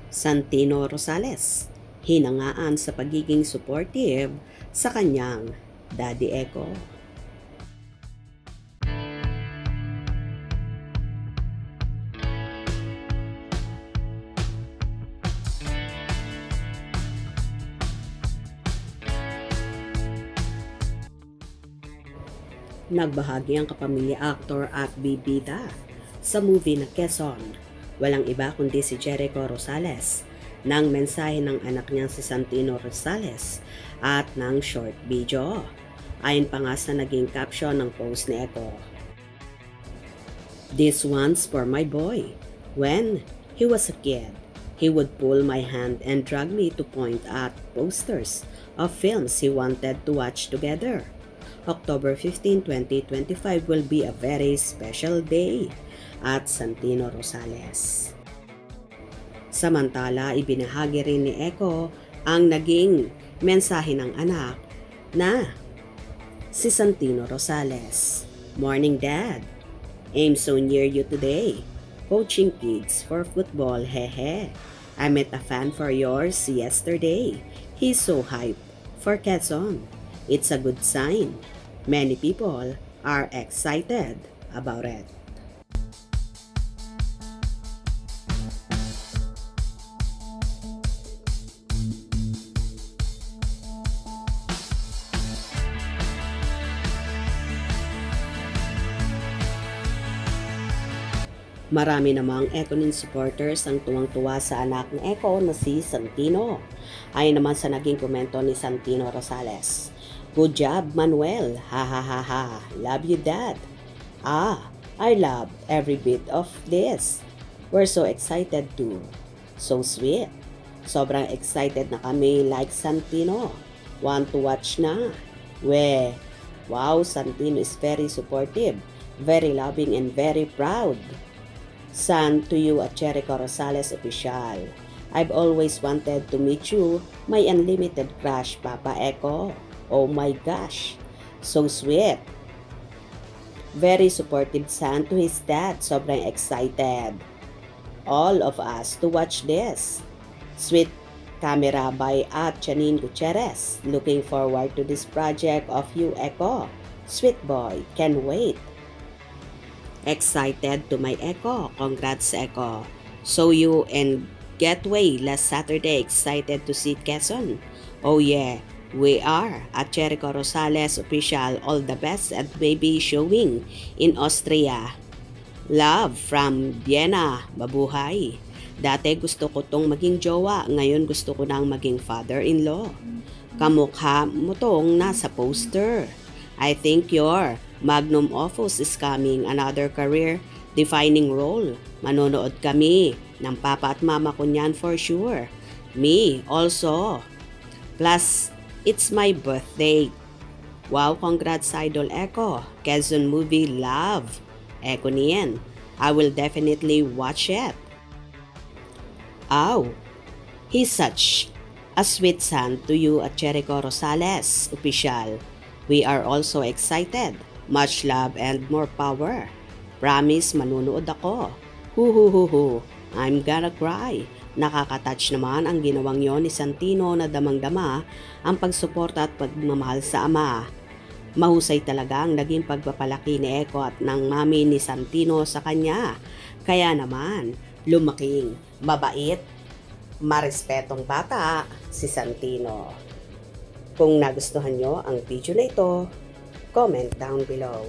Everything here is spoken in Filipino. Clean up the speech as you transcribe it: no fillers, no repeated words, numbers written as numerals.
Santino Rosales, hinangaan sa pagiging supportive sa kanyang Daddy Echo. Nagbahagi ang kapamilya actor at bibida sa movie na Quezon. Walang iba kundi si Jericho Rosales ng mensahe ng anak niyang si Santino Rosales at ng short video. Ayon pa nga sa naging caption ng post ni Echo. "This one's for my boy. When he was a kid, he would pull my hand and drag me to point at posters of films he wanted to watch together. October 15, 2025 will be a very special day at Santino Rosales." Samantala, ibinahagi rin ni Echo ang naging mensahe ng anak na si Santino Rosales. "Morning, Dad. I'm so near you today. Coaching kids for football, hehe. I met a fan for yours yesterday. He's so hyped for Quezon. It's a good sign. Many people are excited about it." Marami namang Econin supporters ang tuwang-tuwa sa anak ni Echo na si Santino. Ayon naman sa naging komento ni Santino Rosales, "Good job, Manuel. Ha ha ha ha. Love you, Dad. I love every bit of this. We're so excited too. So sweet. Sobrang excited na kami like Santino. Want to watch na. Wow, Santino is very supportive, very loving and very proud. San to you at Jericho Rosales Official. I've always wanted to meet you, my unlimited crush, Papa Echo. Oh my gosh, so sweet. Very supportive son to his dad, sobrang excited. All of us to watch this. Sweet camera by at Janine Gutierrez. Looking forward to this project of you, Echo. Sweet boy, can't wait. Excited to my Echo. Congrats, Echo. Saw you in Getaway last Saturday. Excited to see Quezon. Oh yeah, we are at Jericho Rosales Official. All the best at baby showing in Austria. Love from Vienna. Mabuhay. Dati gusto ko tong maging jowa. Ngayon gusto ko nang maging father-in-law. Kamukha mo tong nasa poster. I think your magnum opus is coming, another career-defining role. Manonood kami ng papa at mama ko niyan for sure. Me also. Plus, it's my birthday. Wow, congrats, Idol Echo. Quezon movie, love. Echo niyan. I will definitely watch it. Oh, he's such a sweet son to you at Jericho Rosales Official. We are also excited. Much love and more power. Promise, manunood ako. Hu. I'm gonna cry. Nakaka-touch naman ang ginawang yon ni Santino na damang-dama ang pagsuporta at pagmamahal sa ama. Mahusay talaga ang naging pagpapalaki ni Echo at ng mami ni Santino sa kanya. Kaya naman, lumaking mabait, marespetong bata si Santino. Kung nagustuhan nyo ang video na ito, comment down below.